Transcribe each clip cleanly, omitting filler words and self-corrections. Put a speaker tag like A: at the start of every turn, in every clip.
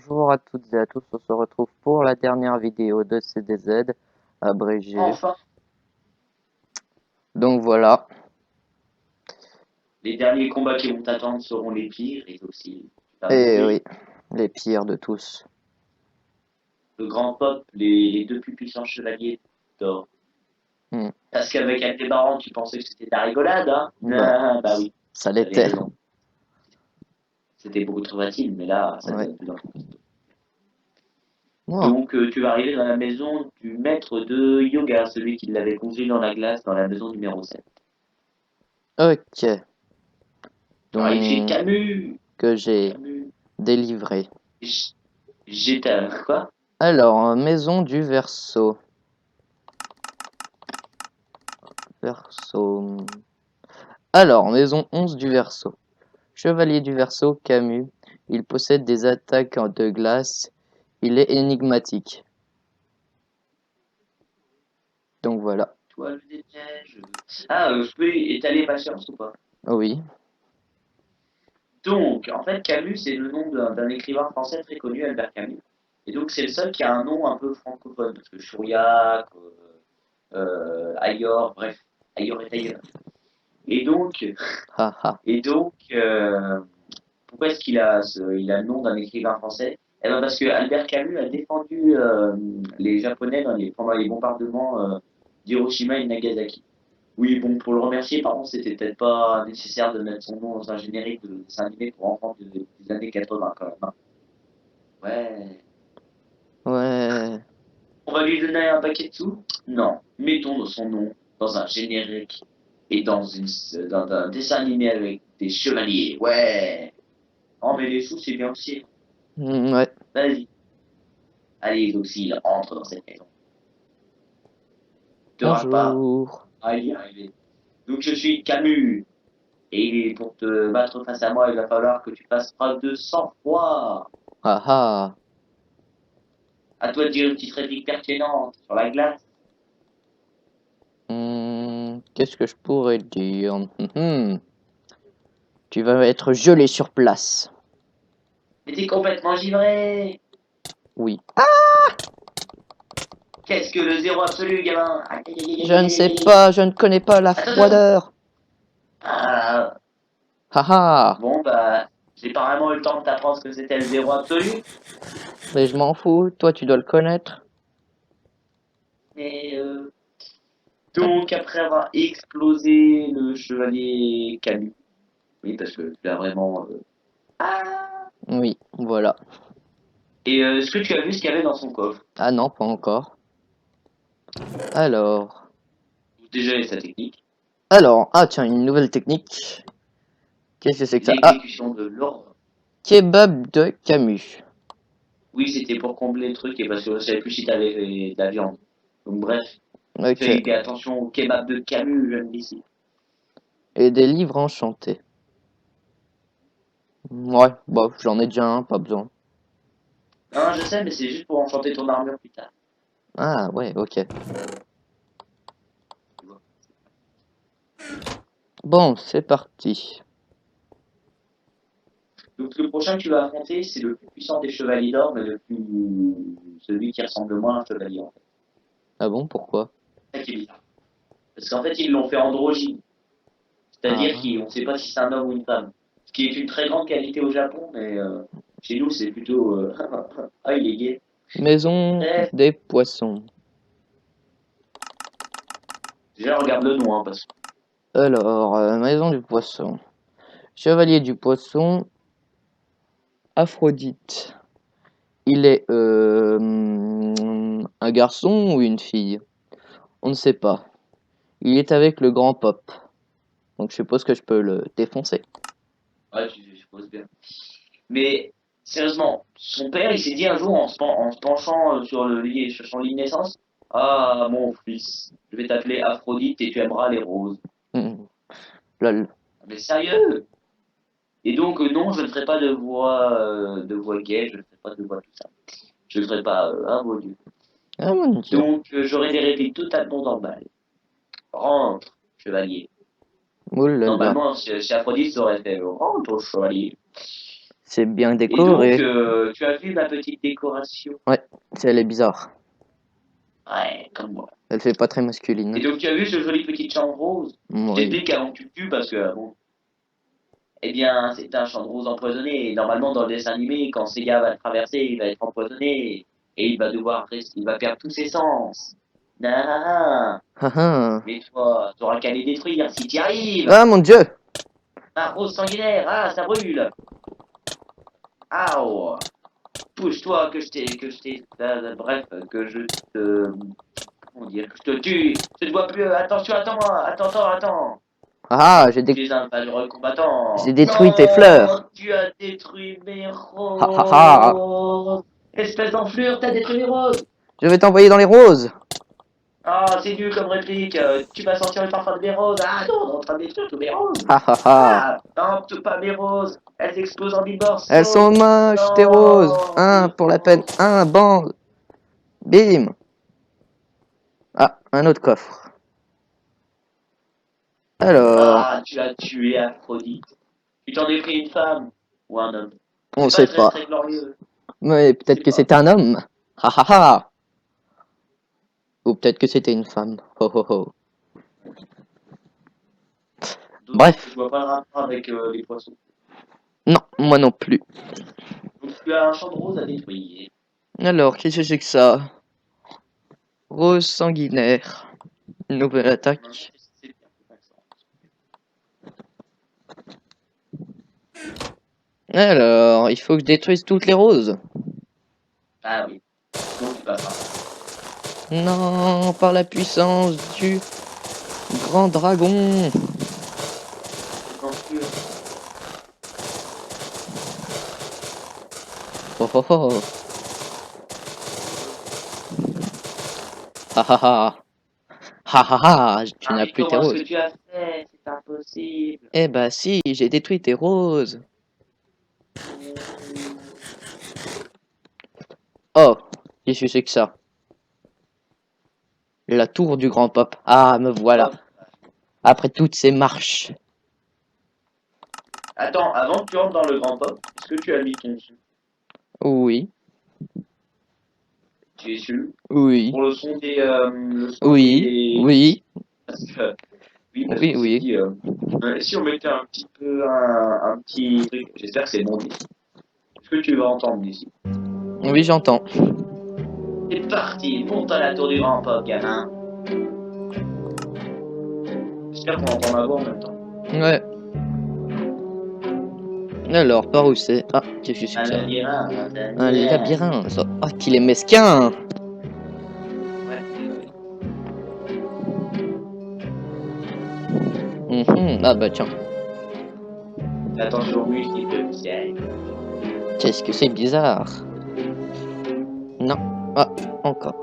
A: Bonjour à toutes et à tous, on se retrouve pour la dernière vidéo de CDZ, abrégé.
B: Enfin,
A: Donc voilà,
B: les derniers combats qui vont t'attendre seront les pires et aussi,
A: et oui, les pires de tous.
B: le grand pop, les deux plus puissants chevaliers d'or.
A: Hmm.
B: Parce qu'avec Aldebaran, tu pensais que c'était de la rigolade, hein?
A: Bah,
B: Ah, bah oui,
A: ça
B: t'avais
A: l'était.
B: raison. C'était beaucoup trop facile, mais là, ça
A: Ouais.
B: devient de plus en plus costaud.
A: Oh,
B: Donc, tu vas arriver dans la maison du maître de yoga, celui qui l'avait congelé dans la glace dans la maison numéro 7.
A: ok,
B: Tu arrives chez
A: donc
B: Camus.
A: que j'ai
B: Camus.
A: délivré.
B: J'étais quoi?
A: Alors, maison du Verseau. Verseau. Alors, maison 11 du Verseau. Chevalier du Verseau, Camus. Il possède des attaques de glace. Il est énigmatique. Donc voilà.
B: Toile des neiges. Ah, je peux étaler patience ou pas?
A: Oui.
B: Donc, en fait, Camus, c'est le nom d'un écrivain français très connu, Albert Camus. Et donc, c'est le seul qui a un nom un peu francophone, parce que Chouriac, Ayor, bref, Ayor est ailleurs. Et donc,
A: Haha.
B: et donc pourquoi est-ce il a le nom d'un écrivain français? Eh ben parce que Albert Camus a défendu les Japonais pendant les bombardements d'Hiroshima et de Nagasaki. Oui, bon, pour le remercier, par contre, c'était peut-être pas nécessaire de mettre son nom dans un générique de dessin animé pour enfants des années 80 quand même, hein. Ouais.
A: Ouais.
B: On va lui donner un paquet de sous? Non. Mettons son nom dans un générique et dans un dessin animé avec des chevaliers. Ouais. Oh, mais les sous, c'est bien aussi.
A: Ouais.
B: Vas-y. Allez, Auxil, entre dans cette maison. Tu n'auras pas
A: Bonjour.
B: à y arriver. Donc, je suis Camus. Et pour te battre face à moi, il va falloir que tu fasses preuve de sang-froid.
A: Ah ah.
B: À toi de dire une petite réplique pertinente sur la glace.
A: Qu'est-ce que je pourrais dire? Tu vas être gelé sur place.
B: Mais t'es complètement givré.
A: Oui.
B: Qu'est-ce que le zéro absolu, gamin? Aïe, aïe, aïe,
A: Je
B: aïe,
A: ne
B: aïe,
A: sais
B: aïe, aïe.
A: pas, je ne connais pas la
B: Attends, attends.
A: froideur.
B: Ah,
A: Ah ah.
B: bon, bah, j'ai pas vraiment eu le temps de t'apprendre ce que c'était le zéro absolu.
A: Mais je m'en fous, toi tu dois le connaître.
B: Mais, donc, après avoir explosé le chevalier Camus, oui, parce que tu as vraiment. Ah.
A: Oui, voilà.
B: Et est-ce que tu as vu ce qu'il y avait dans son coffre?
A: Ah non, pas encore. Alors.
B: Déjà, il y a sa technique.
A: Alors, ah tiens, une nouvelle technique. Qu'est-ce que c'est que ça? Ah,
B: L'exécution de l'ordre.
A: kebab de Camus.
B: Oui, c'était pour combler le truc et parce que je savais plus si t'avais de la viande. Donc, bref.
A: Ok.
B: Fais attention au kebab de Camus, jeune ici.
A: Et des livres enchantés. Ouais, bah j'en ai déjà un, pas besoin.
B: Non, je sais, mais c'est juste pour enchanter ton armure plus tard.
A: Ah ouais, ok.
B: Tu vois.
A: Bon, c'est parti.
B: Donc le prochain que tu vas affronter, c'est le plus puissant des chevaliers d'or, mais celui qui ressemble le moins à un chevalier en fait.
A: Ah bon, pourquoi?
B: C'est ça qui est bizarre. Parce qu'en fait, ils l'ont fait androgyne. C'est-à-dire
A: Ah.
B: qu'on ne sait pas si c'est un homme ou une femme. Ce qui est une très grande qualité au Japon, mais chez nous, c'est plutôt. Ah, il est gay.
A: Maison
B: Bref,
A: des poissons.
B: déjà, regarde le nom, hein, parce que.
A: Alors, maison du poisson. Chevalier du poisson, Aphrodite. Il est un garçon ou une fille? On ne sait pas. Il est avec le grand pop. Donc je suppose que je peux le défoncer.
B: Ouais, je suppose bien. Mais sérieusement, son père, il s'est dit un jour en se penchant sur son lit de naissance, ah mon fils, je vais t'appeler Aphrodite et tu aimeras les roses.
A: Hmm, lol.
B: Mais sérieux? Et donc non, je ne ferai pas de voix gay, je ne ferai pas de voix tout ça. Je ne ferai pas, ah mon Dieu.
A: Ah mon dieu.
B: Donc j'aurai des répliques totalement normales. Rentre, chevalier.
A: Oulala.
B: Normalement, chez Aphrodite, ça aurait fait rentre, chevalier.
A: C'est bien
B: Et donc,
A: décoré.
B: tu as vu ma petite décoration?
A: Ouais, elle est bizarre.
B: Ouais, comme moi.
A: Elle fait pas très
B: Et
A: masculine.
B: donc, tu as vu ce joli petit champ rose? Je
A: Oui.
B: t'explique avant que tu tues parce que, bon, eh bien, c'est un champ de rose empoisonné. Et normalement, dans le dessin animé, quand Seiya va le traverser, il va être empoisonné. Et il va devoir rester, il va perdre tous ses sens. Nanana.
A: Ah ah.
B: Mais toi, t'auras qu'à les détruire si t'y arrives.
A: Ah mon dieu!
B: Ah, rose sanguinaire, ah, ça brûle. Ah, pousse-toi bref, que je te, comment dire, que je te tue. Je ne vois plus, attention, attends-moi, attends.
A: Ah,
B: Tu es un malheureux combattant.
A: j'ai détruit tes
B: Non,
A: fleurs.
B: tu as détruit mes
A: Ha ha ha.
B: roses. Espèce d'enflure, t'as détruit mes roses.
A: Je vais t'envoyer dans les roses.
B: Ah, c'est nul comme réplique. Tu vas sentir le parfum de mes roses. Ah non, on est en train de détruire tous mes roses.
A: Ha ha ha.
B: Ah, non, pas mes roses. Elles explosent en mille
A: Elles sont
B: morceaux.
A: moches, tes roses.
B: Non,
A: Un
B: mes
A: pour la peine.
B: roses.
A: Un, bande. Bim. Ah, un autre coffre. Alors,
B: Ah, tu as tué Aphrodite. Tu t'en es pris une femme ou un homme.
A: on
B: C'est
A: sait
B: pas très
A: pas.
B: très glorieux.
A: Mais
B: Je
A: peut-être
B: sais
A: que
B: pas.
A: c'était un homme. Ha ha ha. Ou peut-être que c'était une femme. Ho ho ho.
B: D'autant que je
A: Bref.
B: vois pas le rapport avec les poissons.
A: Non, moi non plus.
B: Donc tu as un champ de roses à détruire.
A: Alors, qu'est-ce que c'est que ça? Rose sanguinaire. Une nouvelle
B: Non,
A: attaque.
B: c'est bien, c'est pas ça.
A: Alors, il faut que je détruise toutes les roses.
B: Ah oui, sinon tu passeras pas.
A: Non, par la puissance du grand dragon.
B: Cette aventure.
A: Oh oh oh. Ha ha ha. Ha ha ha. Tu
B: Ah
A: n'as
B: mais
A: plus tes
B: comment est-ce que
A: roses.
B: tu as fait? C'est impossible.
A: Eh bah si, j'ai détruit tes roses. Oh, qu'est-ce que c'est que ça? La tour du grand pop. Ah, me voilà.
B: Hop.
A: Après toutes ces marches.
B: Attends, avant que tu entres dans le grand pop, est-ce que tu as mis ton son?
A: Oui,
B: Tu es sûr?
A: oui,
B: Pour le son
A: oui,
B: des...
A: oui,
B: Parce que, oui, parce
A: oui,
B: qu'on s'est
A: oui.
B: dit, si on mettait un petit peu un petit truc, j'espère que c'est bon d'ici. Est-ce que tu vas entendre d'ici?
A: Oui, j'entends.
B: C'est parti, monte à la tour du grand pop, gamin. J'espère qu'on entend ma voix en même temps.
A: Ouais. Alors, par où c'est? Ah, qu'est-ce que c'est que
B: Un
A: ça?
B: labyrinthe,
A: Un labyrinthe. Ça. Ah, qu'il est mesquin!
B: Ouais, désolé.
A: Ah bah tiens,
B: Attention aux multiples pièges.
A: qu'est-ce que c'est bizarre? Non. Ah, encore.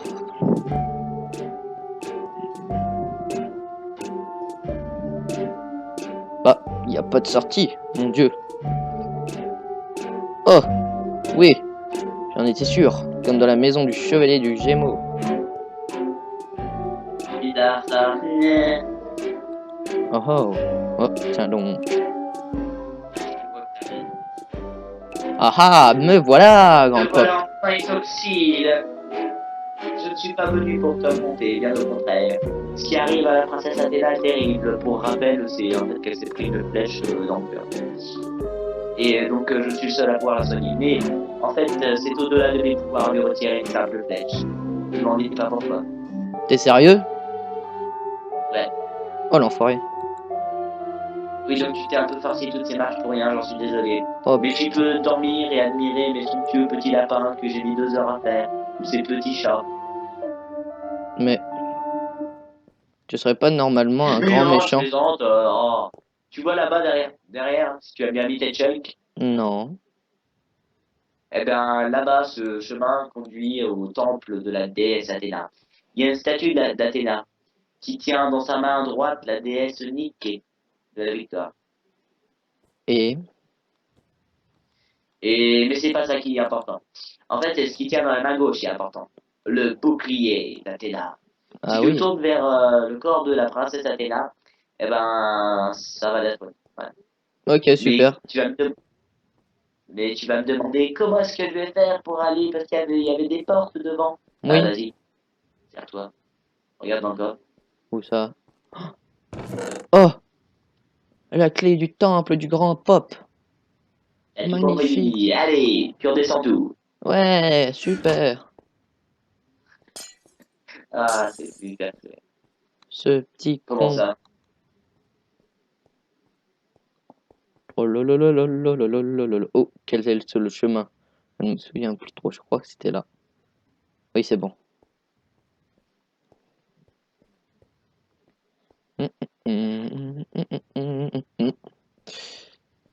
A: Ah, il n'y a pas de sortie, mon Dieu. Oh, oui, j'en étais sûr. Comme dans la maison du chevalier du Gémeaux.
B: Bizarre ça.
A: Oh oh. Oh, tiens donc.
B: Je vois que t'as raison.
A: Ah ah, me voilà, grand
B: Te
A: pop.
B: voilà enfin isoxyde. Je ne suis pas venu pour te monter, bien au contraire. Ce qui arrive à la princesse Athéna est terrible. Pour rappel, c'est en fait qu'elle s'est pris une flèche dans le cœur. Et donc je suis le seul à pouvoir la soigner. Mais en fait, c'est au-delà de mes pouvoirs lui retirer une simple flèche. Je m'en dis pas pourquoi.
A: T'es sérieux?
B: Ouais.
A: Oh l'enfoiré.
B: Oui, donc tu t'es un peu forcé toutes ces marches pour rien, j'en suis désolé.
A: Oh
B: Mais tu
A: putain.
B: peux dormir et admirer mes somptueux petits lapins que j'ai mis 2 heures à faire. Ou ces petits chats.
A: Mais tu serais pas normalement un
B: Mais
A: grand
B: non, je
A: méchant?
B: plaisante. Oh. Tu vois là-bas derrière, si tu as bien mis tes chunks,
A: Non.
B: eh bien là-bas, ce chemin conduit au temple de la déesse Athéna. Il y a une statue d'Athéna qui tient dans sa main droite la déesse Nike de la victoire.
A: Et?
B: Mais c'est pas ça qui est important. En fait, c'est ce qui tient dans la main gauche qui est important. Le bouclier d'Athéna. Si
A: Ah
B: tu le
A: oui.
B: tournes vers le corps de la princesse Athéna, eh ben, ça va l'être. Ouais.
A: Ok,
B: Mais
A: super.
B: tu vas me Mais tu vas me demander comment est-ce que je vais faire pour aller, parce qu'il y avait des portes devant. Bah
A: Oui.
B: vas-y, serre-toi. Regarde dans le coffre.
A: Où ça?
B: Euh,
A: Oh! La clé du temple du grand Pop.
B: T'as tout
A: Magnifique.
B: compris. Allez, tu redescends tout.
A: Ouais, super.
B: Ah, c'est super clair.
A: Ce petit
B: Comment
A: con.
B: ça?
A: Oh lololololololololol. Oh, quel est le chemin? Je ne me souviens plus trop, je crois que c'était là. Oui, c'est bon.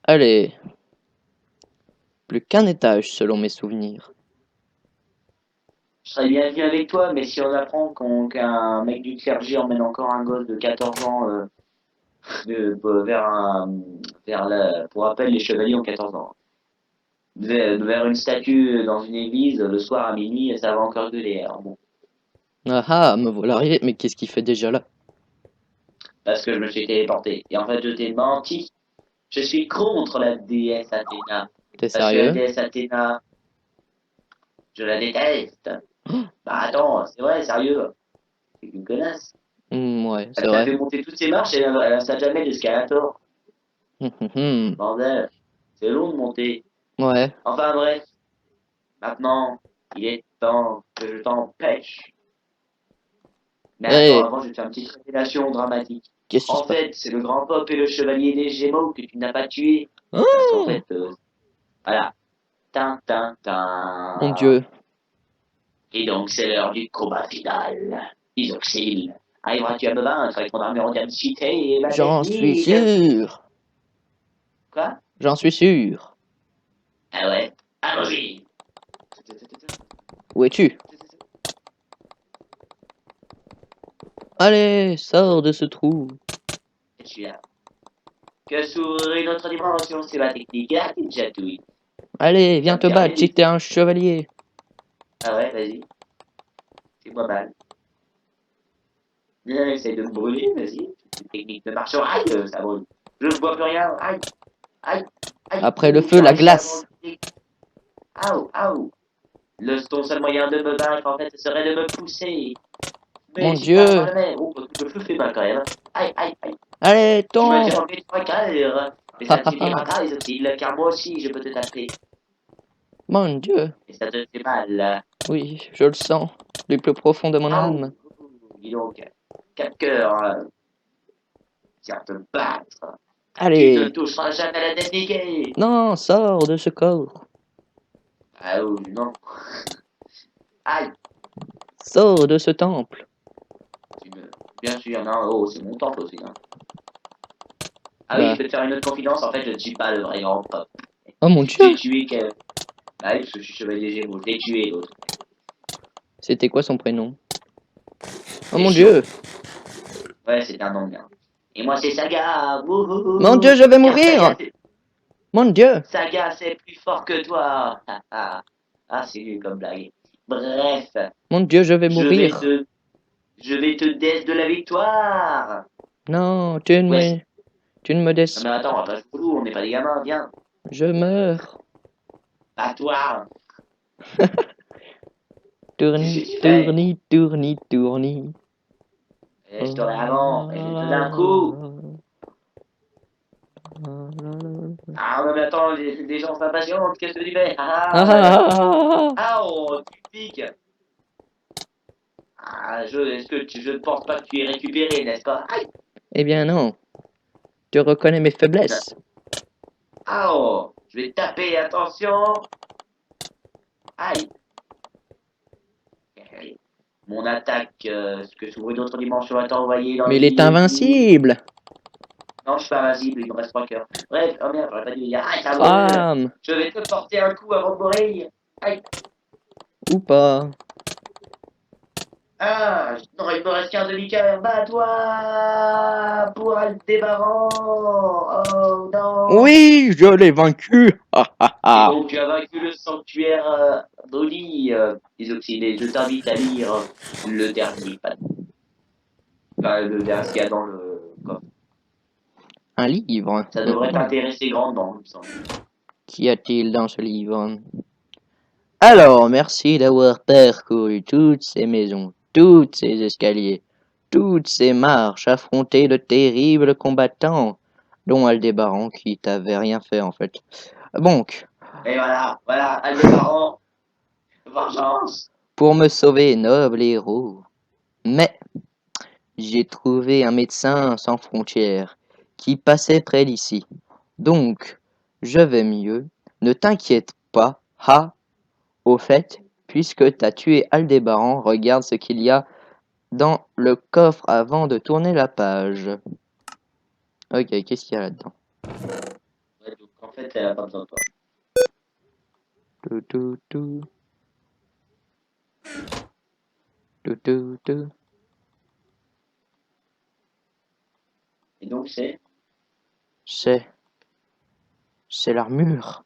A: Allez, plus qu'un étage selon mes souvenirs.
B: Je serais bien venu avec toi, mais si on apprend qu'un mec du clergé emmène encore un gosse de 14 ans pour rappel, les chevaliers ont 14 ans. Vers une statue dans une église, le soir à minuit, ça va encore gueuler. Alors bon,
A: Ah ah, me voilà arrivé, mais qu'est-ce qu'il fait déjà là?
B: parce que je me suis téléporté. Et en fait, je t'ai menti. Je suis contre la déesse Athéna.
A: T'es
B: Parce que la
A: sérieux?
B: déesse Athéna, je la déteste. Bah attends, c'est vrai, sérieux. C'est une connasse.
A: Ouais, c'est
B: Elle t'a
A: vrai.
B: fait monter toutes ces marches et elle a jamais d'escalator.
A: Hum.
B: Bordel, c'est long de monter.
A: Ouais.
B: Enfin bref, maintenant, il est temps que je t'empêche. Mais attends,
A: Hey,
B: avant, je vais te faire une petite révélation dramatique.
A: qu'est-ce qui se
B: En
A: passe?
B: fait, c'est le grand Pop et le chevalier des Gémeaux que tu n'as pas tué. Parce qu'en
A: Oh,
B: fait, voilà. Tin, tin,
A: mon
B: tin.
A: Dieu,
B: Et donc, c'est l'heure du combat final. Isoxyl, arriveras-tu à me vaincre avec ton armure en diamcité et ma
A: j'en suis
B: technique?
A: sûr.
B: Quoi?
A: J'en suis sûr.
B: Ah ouais? Allons-y!
A: Où es-tu? Allez, sors de ce trou.
B: Je suis là. Que s'ouvre une autre dimension, c'est ma technique. Ah, tu chatouilles.
A: Allez,
B: Ça
A: viens
B: me
A: te
B: fait
A: battre si
B: rêver.
A: t'es un chevalier.
B: Ah ouais, vas-y. C'est moi mal. Viens, essaye de me brûler, vas-y. Cette technique de marche. Aïe, ça brûle. Je ne vois plus rien. Aïe, aïe, aïe.
A: Après le
B: Ouh,
A: feu,
B: tu as
A: la
B: réussi à
A: glace.
B: m'enlever. Aouh. Ton seul moyen de me vaincre, en fait, ce serait de me pousser. Mais
A: Mon
B: tu ne t'arrêteras
A: Dieu.
B: jamais. Oh, le feu fait mal quand même. Aïe.
A: Allez,
B: Tu m'as
A: tombe.
B: déjà enlevé 3 cœurs. Mais
A: Ha
B: ça ne
A: ha
B: suffira
A: ha.
B: pas, Isoxyl, car moi aussi, je peux te taper.
A: Mon Dieu.
B: Et ça te fait mal.
A: Oui, je le sens. Du plus profond de mon âme.
B: Dis donc. 4 cœurs. Tiens, te battre. Tu ne
A: Allez.
B: toucheras jamais à la technique.
A: Non, sors de ce corps.
B: Ah oh, non. Aïe.
A: Sors de ce temple.
B: Tu me... Bien sûr, non. Oh, c'est mon temple aussi. Hein. Ah oui, je
A: Bah.
B: peux te faire une autre confidence. En fait, je ne suis pas le vrai grand pop.
A: Oh mon Dieu.
B: J'ai tué quel... Ah oui, parce que je suis chevalier des Gémeaux. Je l'ai tué, l'autre.
A: C'était quoi son prénom? Oh
B: C'est
A: mon
B: chiant.
A: Dieu.
B: Ouais, c'est un nom bien. Et moi, c'est Saga.
A: Mon Dieu,
B: Wouhou.
A: je vais
B: Car
A: mourir. Mon Dieu.
B: Saga, c'est plus fort que toi. Ah, c'est nul comme blague. Bref,
A: Mon Dieu, je vais
B: je vais
A: mourir.
B: te, je vais te death de la victoire.
A: Non,
B: Ouais.
A: tu ne me
B: Non
A: laisses.
B: mais attends, on va pas jouer au loup, on n'est pas des gamins, viens.
A: Je meurs.
B: À toi. Qu'est-ce
A: Tourni,
B: que tu fais?
A: tourni.
B: Je t'aurai avant, et je vais te donner un coup. Ah non mais attends, les gens s'impatientent, qu'est-ce que tu fais? Ah, oh, tu piques. Ah, je ne pense pas que tu es récupéré, n'est-ce pas? Aïe.
A: Eh bien non, tu reconnais mes faiblesses.
B: Ah, oh, je vais te taper, attention. Aïe. Mon attaque, ce que s'ouvre une autre dimension va t'envoyer dans
A: Mais
B: les
A: il est
B: milieux vides.
A: invincible.
B: Non, je suis pas invisible, il me reste 3 cœurs. Bref, oh merde, j'aurais pas dû le dire. Aïe, ça brûle.
A: Crame.
B: Je vais te porter un coup avant de mourir. Aïe.
A: Ou pas.
B: Ah, non, il me reste qu'un demi-cœur. Bats-toi pour Aldébaran. Oh non.
A: Oui, je l'ai vaincu.
B: Et donc, tu as vaincu le sanctuaire Brody, Isoxydé. Je t'invite à lire le dernier panneau. Enfin, le dernier, ce qu'il y a dans le coffre.
A: Un livre.
B: Ça devrait t'intéresser grandement, il me semble.
A: Qu'y a-t-il dans ce livre? Alors, merci d'avoir parcouru toutes ces maisons, toutes ces escaliers, toutes ces marches, affronté de terribles combattants, dont Aldébaran qui t'avait rien fait en fait. Donc,
B: Et voilà, Aldébaran, vengeance.
A: pour me sauver, noble héros. Mais j'ai trouvé un médecin sans frontières qui passait près d'ici. Donc, je vais mieux. Ne t'inquiète pas. Ha! Au fait, puisque t'as tué Aldébaran, regarde ce qu'il y a dans le coffre avant de tourner la page. Ok, qu'est-ce qu'il y a là-dedans?
B: Ouais, donc en fait, elle a pas besoin de toi.
A: Tout, tout, tout. Tout, tout, tout.
B: Et donc c'est.
A: C'est... C'est l'armure.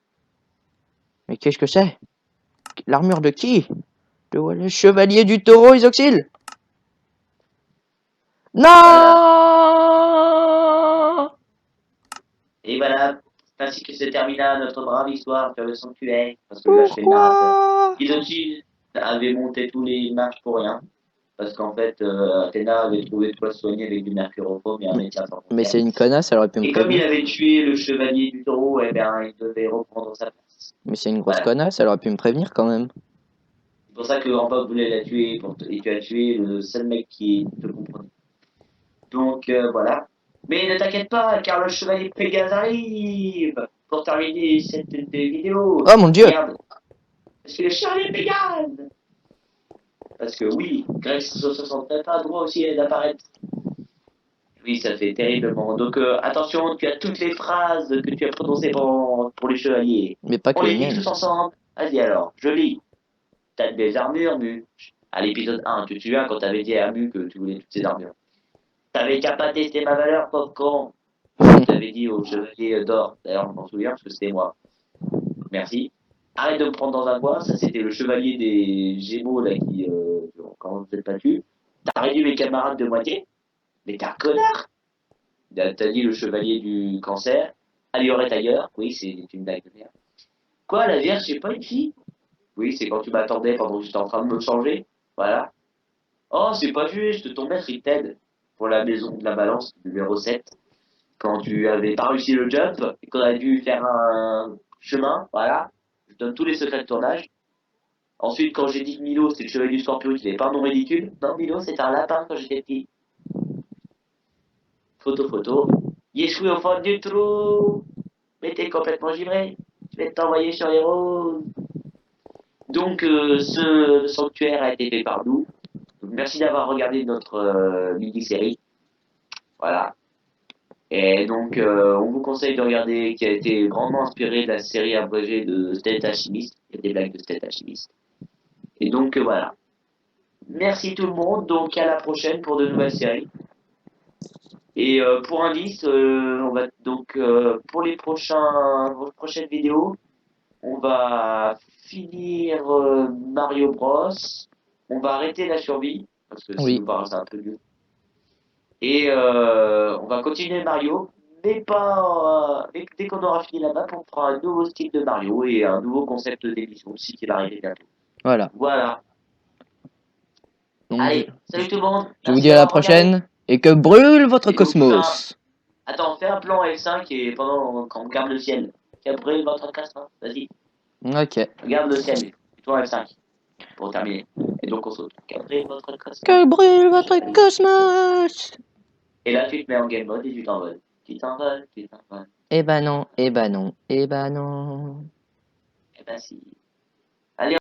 A: Mais qu'est-ce que c'est? L'armure de qui? Le chevalier du taureau Isoxyle?
B: Voilà.
A: Non!
B: Et voilà, c'est ainsi que se termina notre brave histoire sur le sanctuaire. Parce que là, je fais le narrateur.
A: Pourquoi?
B: Isochi avait monté tous les marches pour rien. Parce qu'en fait, Athéna avait trouvé de quoi se soigner avec du mercurochrome et un médecin sans
A: Mais
B: frontières.
A: c'est une connasse, elle aurait pu me
B: Et comme il
A: prévenir.
B: avait tué le chevalier du taureau, eh bien, il devait reprendre sa place.
A: Mais c'est une grosse
B: Voilà.
A: connasse, elle aurait pu me prévenir quand même.
B: C'est pour ça que Rampa voulait la tuer et tu as tué le seul mec qui te comprenait. Donc voilà. Mais ne t'inquiète pas, car le chevalier Pégase arrive pour terminer cette vidéo.
A: Oh mon dieu!
B: Regarde, parce que le chevalier Pégase. Parce que oui, Greg 169 a droit aussi d'apparaître. Oui, ça fait terriblement. Donc attention, tu as toutes les phrases que tu as prononcées pour les chevaliers.
A: Mais pas
B: On
A: que les
B: les dit
A: miennes.
B: tous ensemble. Vas-y alors, je lis. T'as des armures, Mu. À l'épisode 1, tu te souviens quand t'avais dit à Mu que tu voulais toutes ces armures. T'avais qu'à pas tester ma valeur, pauvre con. Je t'avais dit au chevalier d'or. D'ailleurs, je m'en souviens parce que c'était moi. Merci. Arrête de me prendre dans un coin. Ça, c'était le chevalier des Gémeaux là qui, quand vous êtes battu. T'as réduit mes camarades de moitié. Mais t'es un connard. T'as dit le chevalier du cancer. Allioret ailleurs. Oui, c'est une blague de merde. Quoi, la Vierge, c'est pas une fille? Oui, c'est quand tu m'attendais pendant que j'étais en train de me changer. Voilà. Oh, c'est pas juste, ton maître il t'aide pour la maison de la balance numéro 7. Quand tu avais pas réussi le jump et qu'on a dû faire un chemin, voilà. Je donne tous les secrets de tournage. Ensuite, quand j'ai dit que Milo c'était le chevalier du scorpion, il n'avait pas un nom ridicule. Non, Milo c'était un lapin quand j'étais petit. Photo. Il échoué au fond du trou. Mais t'es complètement givré. Je vais t'envoyer sur les roses. Donc, ce sanctuaire a été fait par nous. Donc, merci d'avoir regardé notre mini-série. Voilà. Et donc, on vous conseille de regarder, qui a été grandement inspiré de la série abrégée de Stealth Alchemist. Il y a des blagues de Stealth Alchemist. Et donc, voilà. Merci tout le monde. Donc, à la prochaine pour de nouvelles séries. Et pour indice, on va donc pour vos prochaines vidéos, on va finir Mario Bros. On va arrêter la survie parce que
A: Oui.
B: sinon, c'est un peu dur. Et on va continuer Mario, mais pas. Mais dès qu'on aura fini la map, on fera un nouveau style de Mario et un nouveau concept d'émission aussi qui va arriver bientôt.
A: Voilà.
B: Voilà.
A: Donc,
B: Allez, salut tout le monde.
A: je vous
B: Merci
A: dis à la
B: d'avoir regardé.
A: prochaine. Et que brûle votre
B: Et donc,
A: cosmos!
B: attends, fais un plan F5 et pendant qu'on regarde le ciel. Qu'après votre casse, hein. Vas-y,
A: Ok.
B: regarde le ciel. Fais-toi F5 pour terminer. Et donc on saute. Qu'après votre casse, hein.
A: Que brûle votre
B: Allez.
A: cosmos!
B: Et là, tu te mets en game mode et tu t'envoles. Tu t'envoles, tu t'envoles.
A: Eh ben non, eh ben non, eh ben non.
B: Eh ben si.